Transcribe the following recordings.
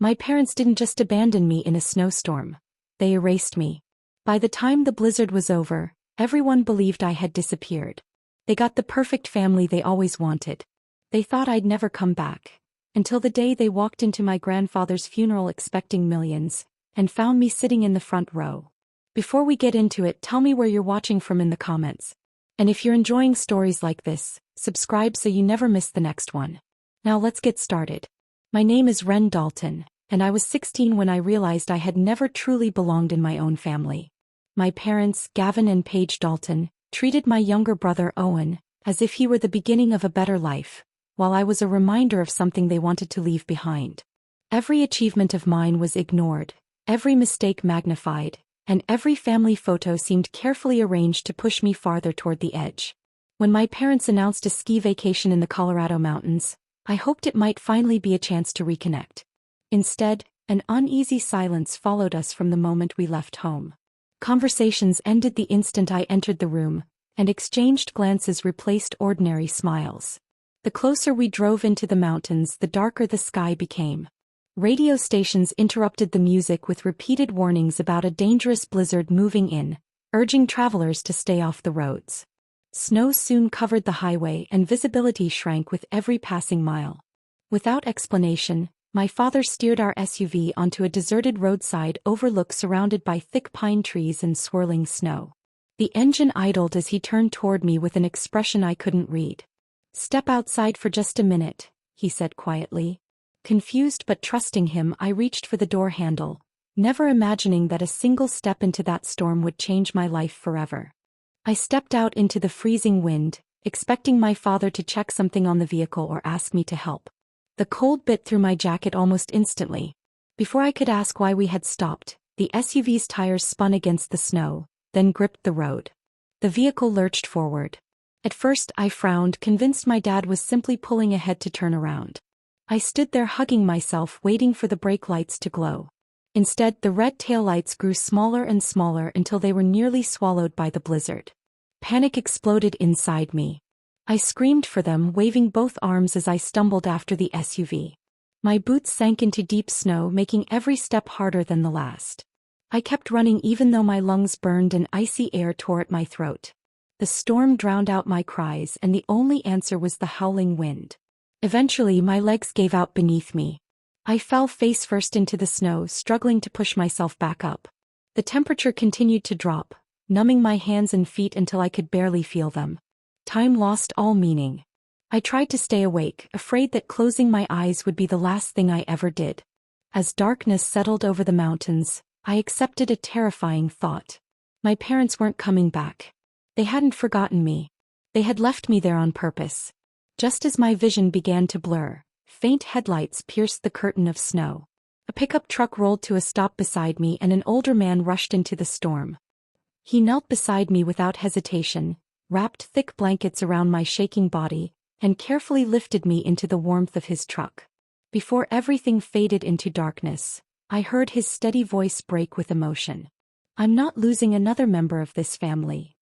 My parents didn't just abandon me in a snowstorm. They erased me. By the time the blizzard was over, everyone believed I had disappeared. They got the perfect family they always wanted. They thought I'd never come back. Until the day they walked into my grandfather's funeral expecting millions, and found me sitting in the front row. Before we get into it, tell me where you're watching from in the comments. And if you're enjoying stories like this, subscribe so you never miss the next one. Now let's get started. My name is Ren Dalton, and I was 16 when I realized I had never truly belonged in my own family. My parents, Gavin and Paige Dalton, treated my younger brother Owen as if he were the beginning of a better life, while I was a reminder of something they wanted to leave behind. Every achievement of mine was ignored, every mistake magnified, and every family photo seemed carefully arranged to push me farther toward the edge. When my parents announced a ski vacation in the Colorado mountains, I hoped it might finally be a chance to reconnect. Instead, an uneasy silence followed us from the moment we left home. Conversations ended the instant I entered the room, and exchanged glances replaced ordinary smiles. The closer we drove into the mountains, the darker the sky became. Radio stations interrupted the music with repeated warnings about a dangerous blizzard moving in, urging travelers to stay off the roads. Snow soon covered the highway and visibility shrank with every passing mile. Without explanation, my father steered our SUV onto a deserted roadside overlook surrounded by thick pine trees and swirling snow. The engine idled as he turned toward me with an expression I couldn't read. "Step outside for just a minute," he said quietly. Confused but trusting him, I reached for the door handle, never imagining that a single step into that storm would change my life forever. I stepped out into the freezing wind, expecting my father to check something on the vehicle or ask me to help. The cold bit through my jacket almost instantly. Before I could ask why we had stopped, the SUV's tires spun against the snow, then gripped the road. The vehicle lurched forward. At first I frowned, convinced my dad was simply pulling ahead to turn around. I stood there hugging myself, waiting for the brake lights to glow. Instead, the red taillights grew smaller and smaller until they were nearly swallowed by the blizzard. Panic exploded inside me. I screamed for them, waving both arms as I stumbled after the SUV. My boots sank into deep snow, making every step harder than the last. I kept running even though my lungs burned and icy air tore at my throat. The storm drowned out my cries, and the only answer was the howling wind. Eventually, my legs gave out beneath me. I fell face first into the snow, struggling to push myself back up. The temperature continued to drop, numbing my hands and feet until I could barely feel them. Time lost all meaning. I tried to stay awake, afraid that closing my eyes would be the last thing I ever did. As darkness settled over the mountains, I accepted a terrifying thought. My parents weren't coming back. They hadn't forgotten me. They had left me there on purpose. Just as my vision began to blur, faint headlights pierced the curtain of snow. A pickup truck rolled to a stop beside me and an older man rushed into the storm. He knelt beside me without hesitation, wrapped thick blankets around my shaking body, and carefully lifted me into the warmth of his truck. Before everything faded into darkness, I heard his steady voice break with emotion. "I'm not losing another member of this family."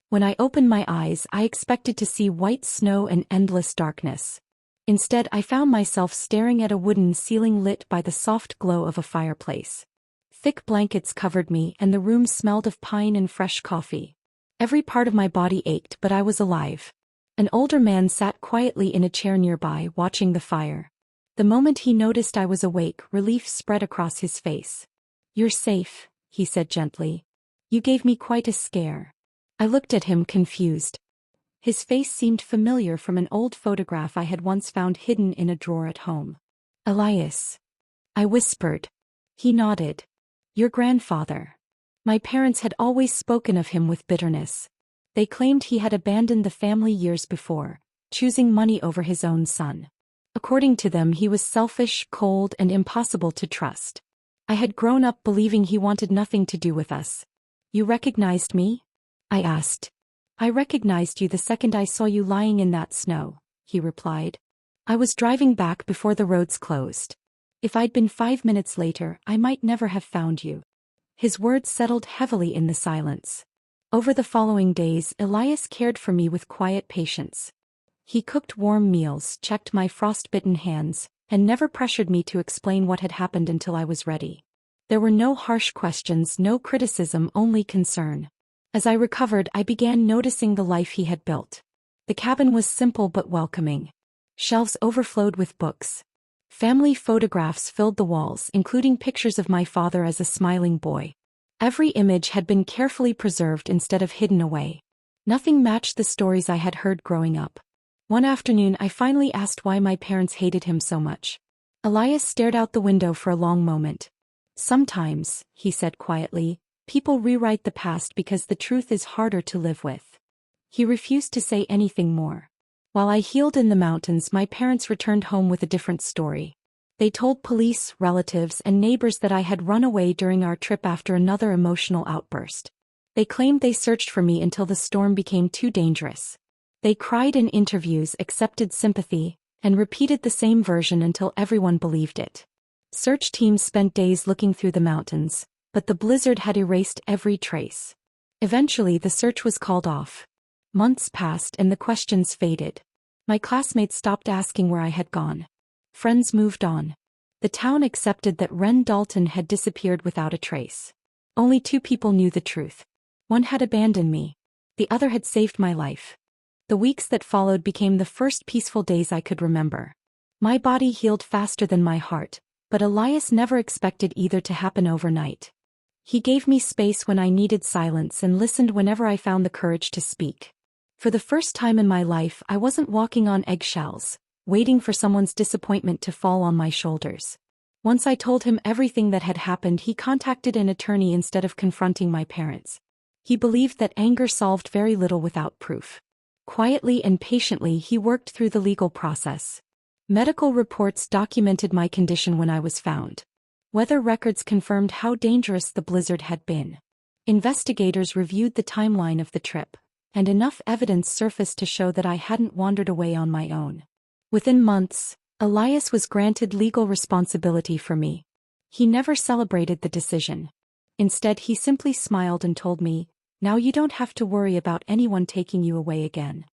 When I opened my eyes, I expected to see white snow and endless darkness. Instead, I found myself staring at a wooden ceiling lit by the soft glow of a fireplace. Thick blankets covered me, and the room smelled of pine and fresh coffee. Every part of my body ached, but I was alive. An older man sat quietly in a chair nearby, watching the fire. The moment he noticed I was awake, relief spread across his face. "You're safe," he said gently. "You gave me quite a scare." I looked at him, confused. His face seemed familiar from an old photograph I had once found hidden in a drawer at home. "Elias," I whispered. He nodded. "Your grandfather." My parents had always spoken of him with bitterness. They claimed he had abandoned the family years before, choosing money over his own son. According to them, he was selfish, cold, and impossible to trust. I had grown up believing he wanted nothing to do with us. "You recognized me?" I asked. "I recognized you the second I saw you lying in that snow," he replied. "I was driving back before the roads closed. If I'd been 5 minutes later, I might never have found you." His words settled heavily in the silence. Over the following days, Elias cared for me with quiet patience. He cooked warm meals, checked my frostbitten hands, and never pressured me to explain what had happened until I was ready. There were no harsh questions, no criticism, only concern. As I recovered, I began noticing the life he had built. The cabin was simple but welcoming. Shelves overflowed with books. Family photographs filled the walls, including pictures of my father as a smiling boy. Every image had been carefully preserved instead of hidden away. Nothing matched the stories I had heard growing up. One afternoon, I finally asked why my parents hated him so much. Elias stared out the window for a long moment. "Sometimes," he said quietly, "people rewrite the past because the truth is harder to live with." He refused to say anything more. While I healed in the mountains, my parents returned home with a different story. They told police, relatives, and neighbors that I had run away during our trip after another emotional outburst. They claimed they searched for me until the storm became too dangerous. They cried in interviews, accepted sympathy, and repeated the same version until everyone believed it. Search teams spent days looking through the mountains, but the blizzard had erased every trace. Eventually, the search was called off. Months passed and the questions faded. My classmates stopped asking where I had gone. Friends moved on. The town accepted that Ren Dalton had disappeared without a trace. Only 2 people knew the truth. One had abandoned me. The other had saved my life. The weeks that followed became the first peaceful days I could remember. My body healed faster than my heart, but Elias never expected either to happen overnight. He gave me space when I needed silence and listened whenever I found the courage to speak. For the first time in my life, I wasn't walking on eggshells, waiting for someone's disappointment to fall on my shoulders. Once I told him everything that had happened, he contacted an attorney instead of confronting my parents. He believed that anger solved very little without proof. Quietly and patiently, he worked through the legal process. Medical reports documented my condition when I was found. Weather records confirmed how dangerous the blizzard had been. Investigators reviewed the timeline of the trip, and enough evidence surfaced to show that I hadn't wandered away on my own. Within months, Elias was granted legal responsibility for me. He never celebrated the decision. Instead, he simply smiled and told me, "Now you don't have to worry about anyone taking you away again."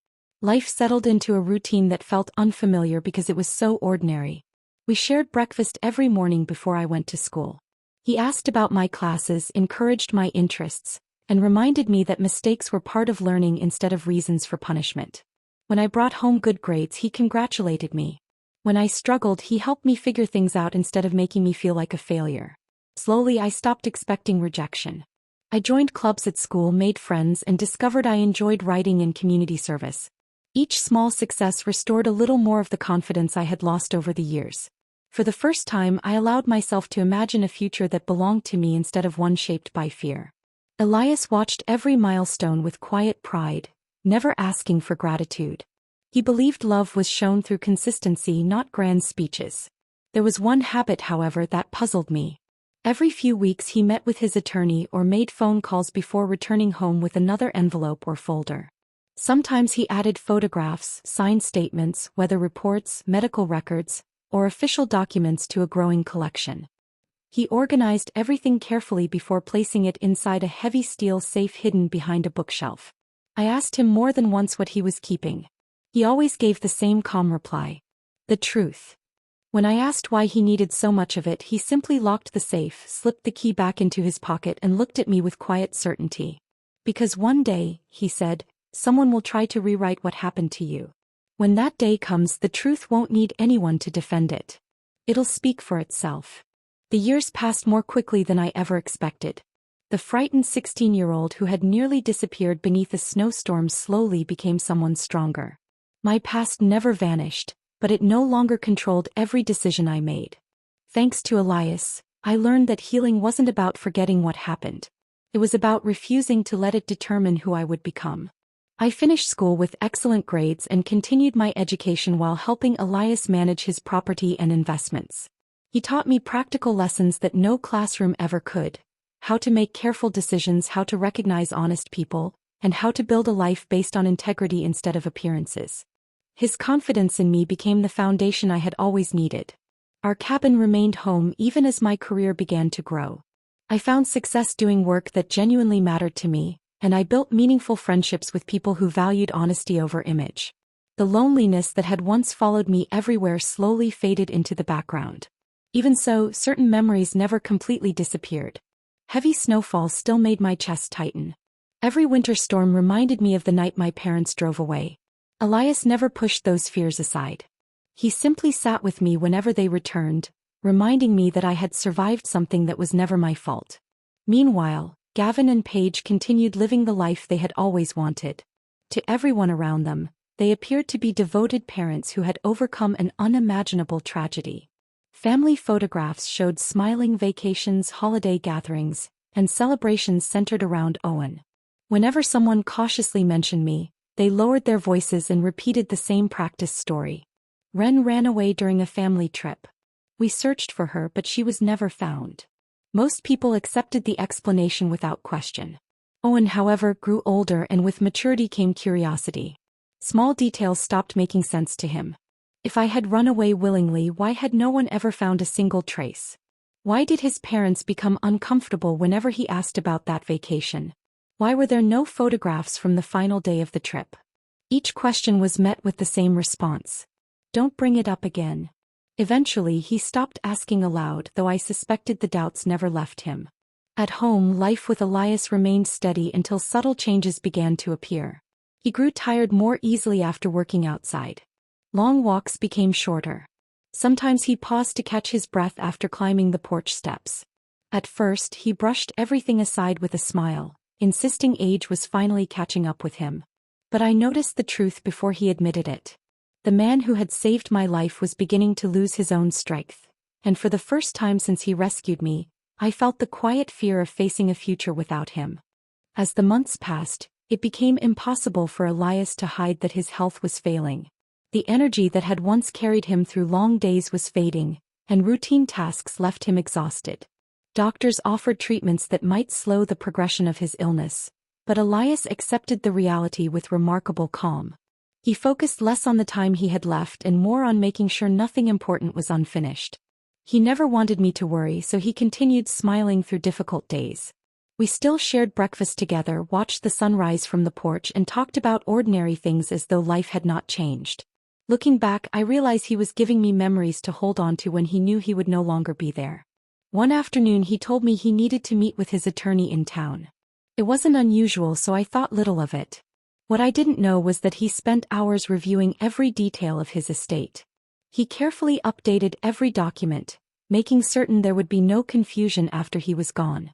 Life settled into a routine that felt unfamiliar because it was so ordinary. We shared breakfast every morning before I went to school. He asked about my classes, encouraged my interests, and reminded me that mistakes were part of learning instead of reasons for punishment. When I brought home good grades, he congratulated me. When I struggled, he helped me figure things out instead of making me feel like a failure. Slowly, I stopped expecting rejection. I joined clubs at school, made friends, and discovered I enjoyed writing and community service. Each small success restored a little more of the confidence I had lost over the years. For the first time, I allowed myself to imagine a future that belonged to me instead of one shaped by fear. Elias watched every milestone with quiet pride, never asking for gratitude. He believed love was shown through consistency, not grand speeches. There was one habit, however, that puzzled me. Every few weeks he met with his attorney or made phone calls before returning home with another envelope or folder. Sometimes he added photographs, signed statements, weather reports, medical records, or official documents to a growing collection. He organized everything carefully before placing it inside a heavy steel safe hidden behind a bookshelf. I asked him more than once what he was keeping. He always gave the same calm reply: "The truth." When I asked why he needed so much of it, he simply locked the safe, slipped the key back into his pocket, and looked at me with quiet certainty. "Because one day," he said, "someone will try to rewrite what happened to you. When that day comes, the truth won't need anyone to defend it. It'll speak for itself." The years passed more quickly than I ever expected. The frightened 16-year-old who had nearly disappeared beneath a snowstorm slowly became someone stronger. My past never vanished, but it no longer controlled every decision I made. Thanks to Elias, I learned that healing wasn't about forgetting what happened. It was about refusing to let it determine who I would become. I finished school with excellent grades and continued my education while helping Elias manage his property and investments. He taught me practical lessons that no classroom ever could: how to make careful decisions, how to recognize honest people, and how to build a life based on integrity instead of appearances. His confidence in me became the foundation I had always needed. Our cabin remained home even as my career began to grow. I found success doing work that genuinely mattered to me, and I built meaningful friendships with people who valued honesty over image. The loneliness that had once followed me everywhere slowly faded into the background. Even so, certain memories never completely disappeared. Heavy snowfall still made my chest tighten. Every winter storm reminded me of the night my parents drove away. Elias never pushed those fears aside. He simply sat with me whenever they returned, reminding me that I had survived something that was never my fault. Meanwhile, Gavin and Paige continued living the life they had always wanted. To everyone around them, they appeared to be devoted parents who had overcome an unimaginable tragedy. Family photographs showed smiling vacations, holiday gatherings, and celebrations centered around Owen. Whenever someone cautiously mentioned me, they lowered their voices and repeated the same practice story. Ren ran away during a family trip. We searched for her, but she was never found. Most people accepted the explanation without question. Owen, however, grew older, and with maturity came curiosity. Small details stopped making sense to him. If I had run away willingly, why had no one ever found a single trace? Why did his parents become uncomfortable whenever he asked about that vacation? Why were there no photographs from the final day of the trip? Each question was met with the same response. Don't bring it up again. Eventually he stopped asking aloud, though I suspected the doubts never left him. At home, life with Elias remained steady until subtle changes began to appear. He grew tired more easily after working outside. Long walks became shorter. Sometimes he paused to catch his breath after climbing the porch steps. At first, he brushed everything aside with a smile, insisting age was finally catching up with him. But I noticed the truth before he admitted it. The man who had saved my life was beginning to lose his own strength, and for the first time since he rescued me, I felt the quiet fear of facing a future without him. As the months passed, it became impossible for Elias to hide that his health was failing. The energy that had once carried him through long days was fading, and routine tasks left him exhausted. Doctors offered treatments that might slow the progression of his illness, but Elias accepted the reality with remarkable calm. He focused less on the time he had left and more on making sure nothing important was unfinished. He never wanted me to worry, so he continued smiling through difficult days. We still shared breakfast together, watched the sunrise from the porch, and talked about ordinary things as though life had not changed. Looking back, I realize he was giving me memories to hold on to when he knew he would no longer be there. One afternoon he told me he needed to meet with his attorney in town. It wasn't unusual, so I thought little of it. What I didn't know was that he spent hours reviewing every detail of his estate. He carefully updated every document, making certain there would be no confusion after he was gone.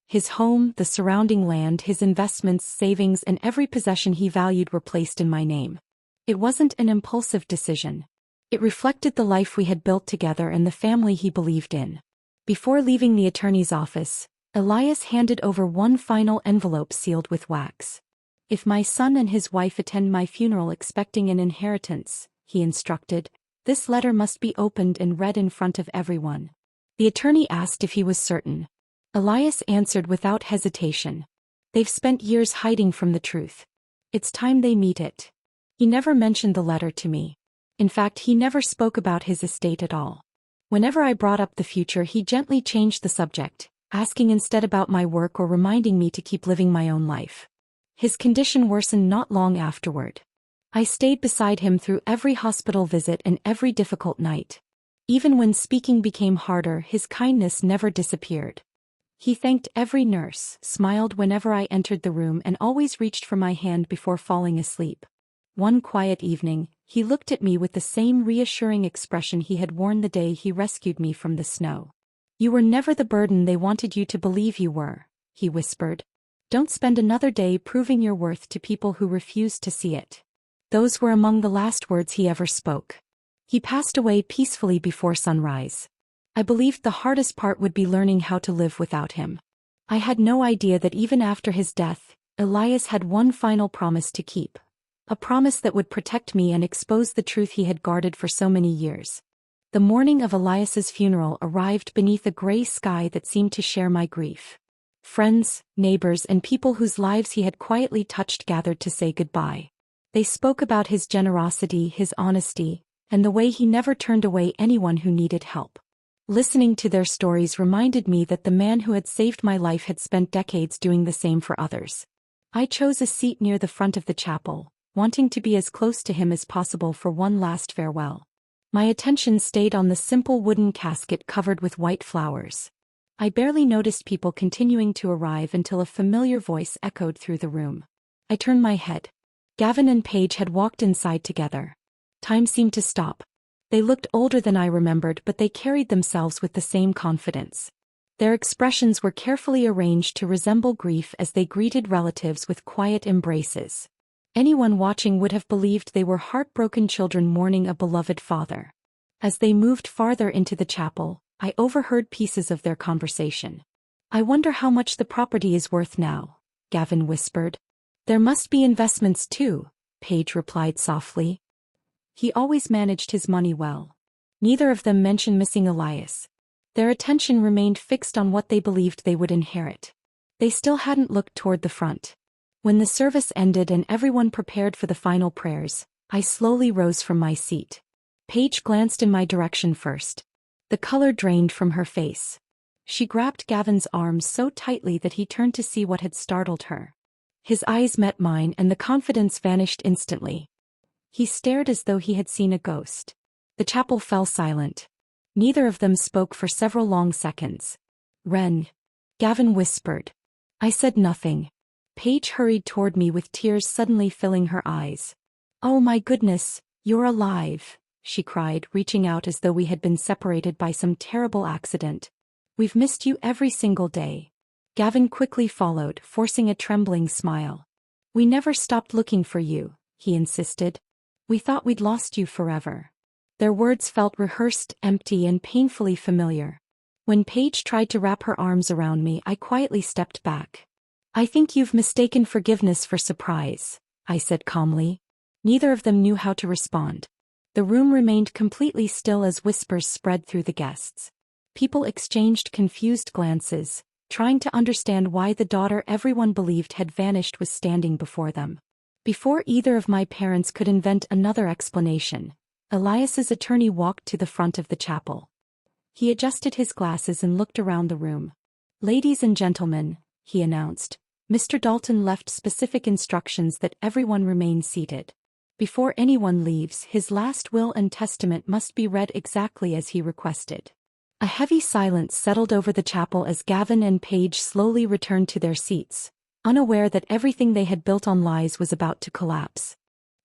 His home, the surrounding land, his investments, savings, and every possession he valued were placed in my name. It wasn't an impulsive decision. It reflected the life we had built together and the family he believed in. Before leaving the attorney's office, Elias handed over one final envelope sealed with wax. "If my son and his wife attend my funeral expecting an inheritance," he instructed, "this letter must be opened and read in front of everyone." The attorney asked if he was certain. Elias answered without hesitation. "They've spent years hiding from the truth. It's time they meet it." He never mentioned the letter to me. In fact, he never spoke about his estate at all. Whenever I brought up the future, he gently changed the subject, asking instead about my work or reminding me to keep living my own life. His condition worsened not long afterward. I stayed beside him through every hospital visit and every difficult night. Even when speaking became harder, his kindness never disappeared. He thanked every nurse, smiled whenever I entered the room, and always reached for my hand before falling asleep. One quiet evening, he looked at me with the same reassuring expression he had worn the day he rescued me from the snow. "You were never the burden they wanted you to believe you were," he whispered. "Don't spend another day proving your worth to people who refuse to see it." Those were among the last words he ever spoke. He passed away peacefully before sunrise. I believed the hardest part would be learning how to live without him. I had no idea that even after his death, Elias had one final promise to keep. A promise that would protect me and expose the truth he had guarded for so many years. The morning of Elias's funeral arrived beneath a gray sky that seemed to share my grief. Friends, neighbors, and people whose lives he had quietly touched gathered to say goodbye. They spoke about his generosity, his honesty, and the way he never turned away anyone who needed help. Listening to their stories reminded me that the man who had saved my life had spent decades doing the same for others. I chose a seat near the front of the chapel, wanting to be as close to him as possible for one last farewell. My attention stayed on the simple wooden casket covered with white flowers. I barely noticed people continuing to arrive until a familiar voice echoed through the room. I turned my head. Gavin and Paige had walked inside together. Time seemed to stop. They looked older than I remembered, but they carried themselves with the same confidence. Their expressions were carefully arranged to resemble grief as they greeted relatives with quiet embraces. Anyone watching would have believed they were heartbroken children mourning a beloved father. As they moved farther into the chapel, I overheard pieces of their conversation. "I wonder how much the property is worth now," Gavin whispered. "There must be investments too," Paige replied softly. "He always managed his money well." Neither of them mentioned missing Elias. Their attention remained fixed on what they believed they would inherit. They still hadn't looked toward the front. When the service ended and everyone prepared for the final prayers, I slowly rose from my seat. Paige glanced in my direction first. The color drained from her face. She grabbed Gavin's arms so tightly that he turned to see what had startled her. His eyes met mine and the confidence vanished instantly. He stared as though he had seen a ghost. The chapel fell silent. Neither of them spoke for several long seconds. "Ren," Gavin whispered. I said nothing. Paige hurried toward me with tears suddenly filling her eyes. "Oh my goodness, you're alive," she cried, reaching out as though we had been separated by some terrible accident. "We've missed you every single day." Gavin quickly followed, forcing a trembling smile. "We never stopped looking for you," he insisted. "We thought we'd lost you forever." Their words felt rehearsed, empty, and painfully familiar. When Paige tried to wrap her arms around me, I quietly stepped back. "I think you've mistaken forgiveness for surprise," I said calmly. Neither of them knew how to respond. The room remained completely still as whispers spread through the guests. People exchanged confused glances, trying to understand why the daughter everyone believed had vanished was standing before them. Before either of my parents could invent another explanation, Elias's attorney walked to the front of the chapel. He adjusted his glasses and looked around the room. "Ladies and gentlemen," he announced, "Mr. Dalton left specific instructions that everyone remain seated. Before anyone leaves, his last will and testament must be read exactly as he requested." A heavy silence settled over the chapel as Gavin and Paige slowly returned to their seats, unaware that everything they had built on lies was about to collapse.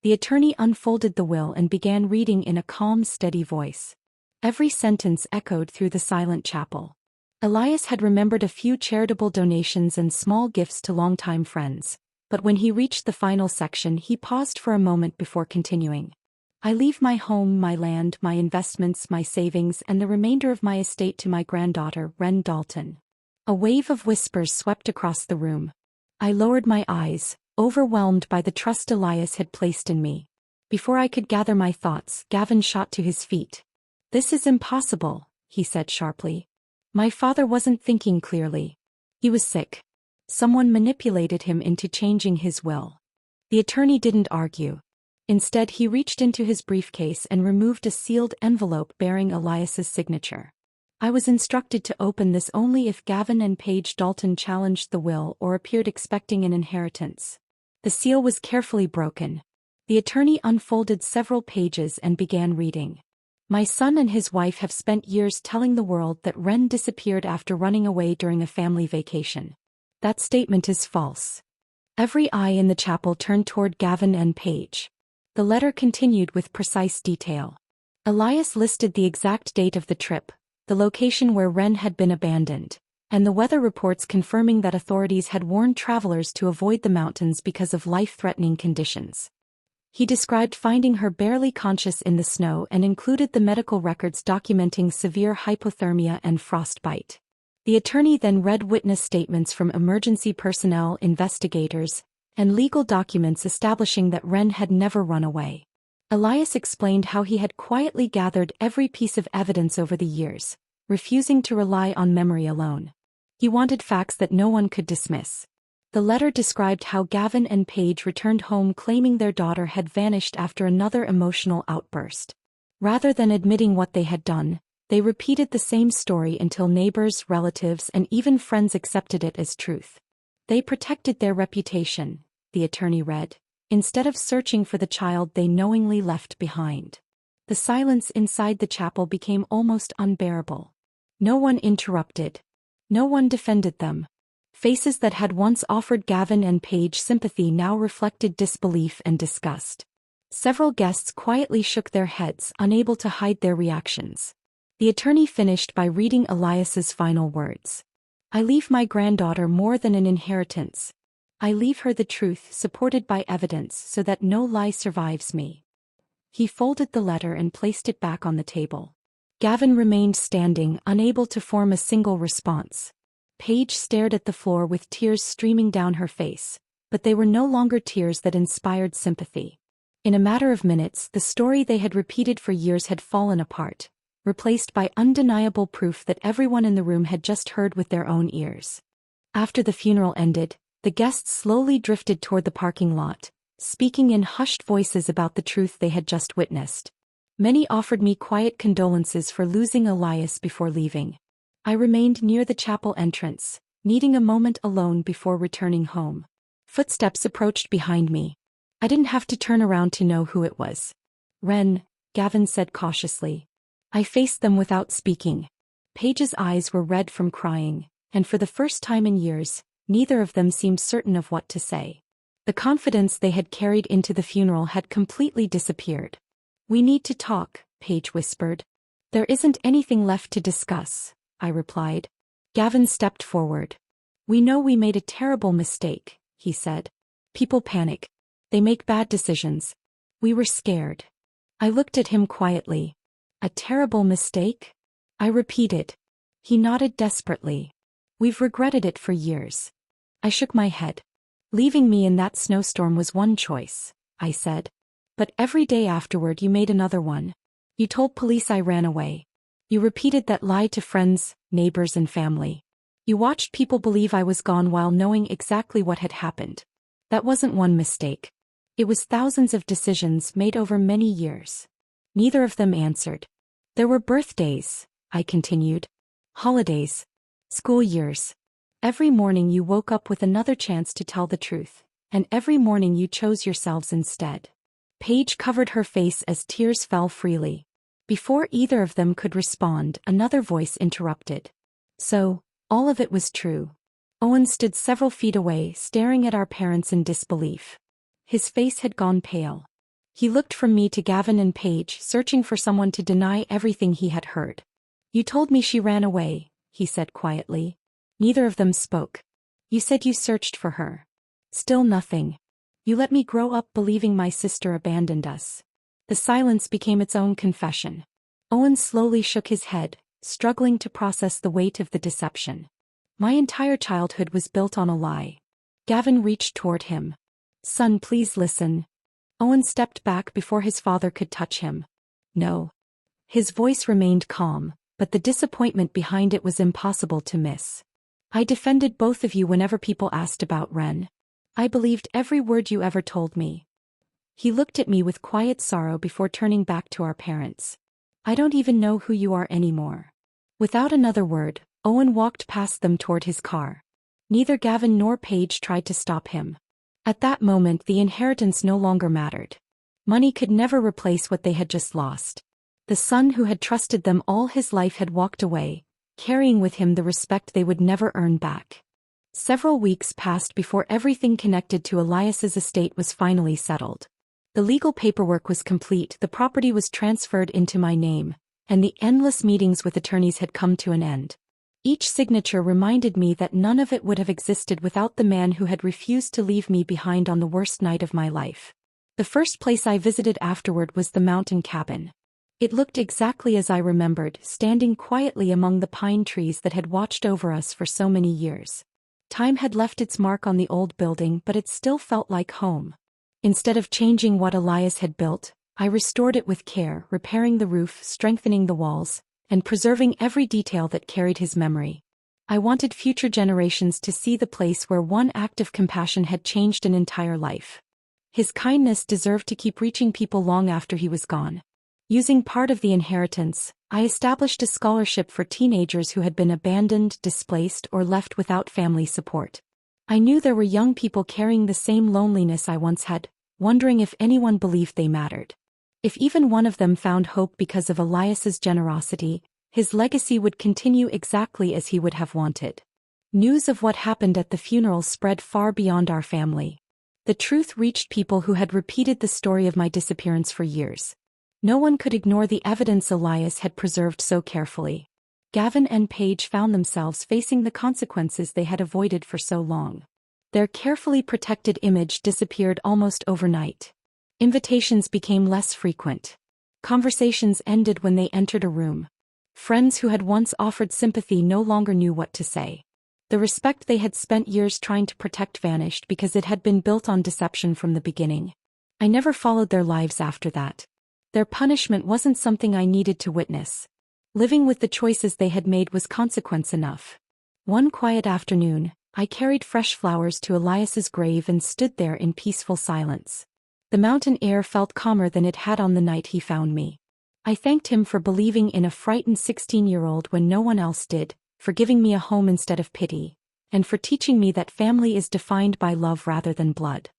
The attorney unfolded the will and began reading in a calm, steady voice. Every sentence echoed through the silent chapel. Elias had remembered a few charitable donations and small gifts to longtime friends, but when he reached the final section he paused for a moment before continuing. "I leave my home, my land, my investments, my savings, and the remainder of my estate to my granddaughter, Ren Dalton." A wave of whispers swept across the room. I lowered my eyes, overwhelmed by the trust Elias had placed in me. Before I could gather my thoughts, Gavin shot to his feet. "This is impossible," he said sharply. "My father wasn't thinking clearly. He was sick. Someone manipulated him into changing his will." The attorney didn't argue. Instead, he reached into his briefcase and removed a sealed envelope bearing Elias's signature. "I was instructed to open this only if Gavin and Paige Dalton challenged the will or appeared expecting an inheritance." The seal was carefully broken. The attorney unfolded several pages and began reading. "My son and his wife have spent years telling the world that Ren disappeared after running away during a family vacation. That statement is false." Every eye in the chapel turned toward Gavin and Paige. The letter continued with precise detail. Elias listed the exact date of the trip, the location where Ren had been abandoned, and the weather reports confirming that authorities had warned travelers to avoid the mountains because of life-threatening conditions. He described finding her barely conscious in the snow and included the medical records documenting severe hypothermia and frostbite. The attorney then read witness statements from emergency personnel, investigators, and legal documents establishing that Ren had never run away. Elias explained how he had quietly gathered every piece of evidence over the years, refusing to rely on memory alone. He wanted facts that no one could dismiss. The letter described how Gavin and Paige returned home claiming their daughter had vanished after another emotional outburst. Rather than admitting what they had done, they repeated the same story until neighbors, relatives, and even friends accepted it as truth. "They protected their reputation," the attorney read. instead of searching for the child they knowingly left behind. The silence inside the chapel became almost unbearable. No one interrupted. No one defended them. Faces that had once offered Gavin and Paige sympathy now reflected disbelief and disgust. Several guests quietly shook their heads, unable to hide their reactions. The attorney finished by reading Elias's final words. "I leave my granddaughter more than an inheritance. I leave her the truth supported by evidence so that no lie survives me." He folded the letter and placed it back on the table. Gavin remained standing, unable to form a single response. Paige stared at the floor with tears streaming down her face, but they were no longer tears that inspired sympathy. In a matter of minutes, the story they had repeated for years had fallen apart, replaced by undeniable proof that everyone in the room had just heard with their own ears. After the funeral ended, the guests slowly drifted toward the parking lot, speaking in hushed voices about the truth they had just witnessed. Many offered me quiet condolences for losing Elias before leaving. I remained near the chapel entrance, needing a moment alone before returning home. Footsteps approached behind me. I didn't have to turn around to know who it was. "Ren," Gavin said cautiously. I faced them without speaking. Paige's eyes were red from crying, and for the first time in years, neither of them seemed certain of what to say. The confidence they had carried into the funeral had completely disappeared. "We need to talk," Paige whispered. "There isn't anything left to discuss," I replied. Gavin stepped forward. "We know we made a terrible mistake," he said. "People panic. They make bad decisions. We were scared." I looked at him quietly. "A terrible mistake?" I repeated. He nodded desperately. "We've regretted it for years." I shook my head. "Leaving me in that snowstorm was one choice," I said. "But every day afterward you made another one. You told police I ran away. You repeated that lie to friends, neighbors and family. You watched people believe I was gone while knowing exactly what had happened. That wasn't one mistake. It was thousands of decisions made over many years." Neither of them answered. "There were birthdays," I continued. "Holidays. School years. Every morning you woke up with another chance to tell the truth, and every morning you chose yourselves instead." Paige covered her face as tears fell freely. Before either of them could respond, another voice interrupted. "So, all of it was true." Owen stood several feet away, staring at our parents in disbelief. His face had gone pale. He looked from me to Gavin and Paige, searching for someone to deny everything he had heard. "You told me she ran away," he said quietly. Neither of them spoke. "You said you searched for her." Still nothing. "You let me grow up believing my sister abandoned us." The silence became its own confession. Owen slowly shook his head, struggling to process the weight of the deception. "My entire childhood was built on a lie." Gavin reached toward him. "Son, please listen." Owen stepped back before his father could touch him. "No." His voice remained calm, but the disappointment behind it was impossible to miss. "I defended both of you whenever people asked about Ren. I believed every word you ever told me." He looked at me with quiet sorrow before turning back to our parents. "I don't even know who you are anymore." Without another word, Owen walked past them toward his car. Neither Gavin nor Paige tried to stop him. At that moment the inheritance no longer mattered. Money could never replace what they had just lost. The son who had trusted them all his life had walked away, carrying with him the respect they would never earn back. Several weeks passed before everything connected to Elias's estate was finally settled. The legal paperwork was complete, the property was transferred into my name, and the endless meetings with attorneys had come to an end. Each signature reminded me that none of it would have existed without the man who had refused to leave me behind on the worst night of my life. The first place I visited afterward was the mountain cabin. It looked exactly as I remembered, standing quietly among the pine trees that had watched over us for so many years. Time had left its mark on the old building, but it still felt like home. Instead of changing what Elias had built, I restored it with care, repairing the roof, strengthening the walls, and preserving every detail that carried his memory. I wanted future generations to see the place where one act of compassion had changed an entire life. His kindness deserved to keep reaching people long after he was gone. Using part of the inheritance, I established a scholarship for teenagers who had been abandoned, displaced, or left without family support. I knew there were young people carrying the same loneliness I once had, wondering if anyone believed they mattered. If even one of them found hope because of Elias's generosity, his legacy would continue exactly as he would have wanted. News of what happened at the funeral spread far beyond our family. The truth reached people who had repeated the story of my disappearance for years. No one could ignore the evidence Elias had preserved so carefully. Gavin and Paige found themselves facing the consequences they had avoided for so long. Their carefully protected image disappeared almost overnight. Invitations became less frequent. Conversations ended when they entered a room. Friends who had once offered sympathy no longer knew what to say. The respect they had spent years trying to protect vanished because it had been built on deception from the beginning. I never followed their lives after that. Their punishment wasn't something I needed to witness. Living with the choices they had made was consequence enough. One quiet afternoon, I carried fresh flowers to Elias's grave and stood there in peaceful silence. The mountain air felt calmer than it had on the night he found me. I thanked him for believing in a frightened 16-year-old when no one else did, for giving me a home instead of pity, and for teaching me that family is defined by love rather than blood.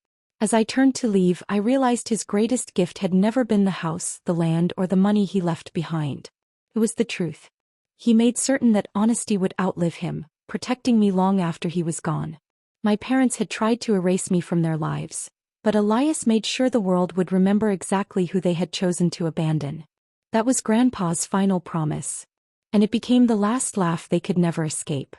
As I turned to leave, I realized his greatest gift had never been the house, the land, or the money he left behind. It was the truth. He made certain that honesty would outlive him, protecting me long after he was gone. My parents had tried to erase me from their lives, but Elias made sure the world would remember exactly who they had chosen to abandon. That was Grandpa's final promise. And it became the last laugh they could never escape.